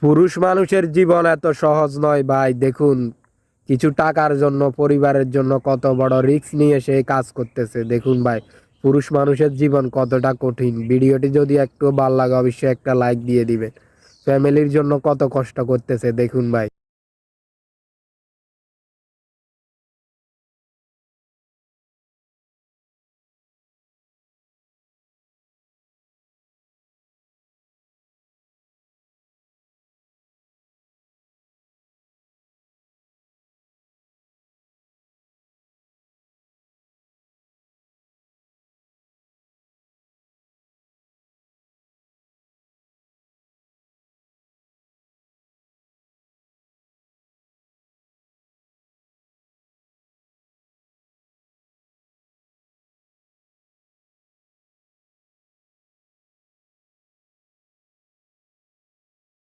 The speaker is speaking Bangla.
পুরুষ মানুষের জীবন এত সহজ নয় ভাই। দেখুন, কিছু টাকার জন্য পরিবারের জন্য কত বড় রিস্ক নিয়ে সে কাজ করতেছে। দেখুন ভাই, পুরুষ মানুষের জীবন কতটা কঠিন। ভিডিওটি যদি একটু ভালো লাগে অবশ্যই একটা লাইক দিয়ে দিবেন। ফ্যামিলির জন্য কত কষ্ট করতেছে দেখুন ভাই।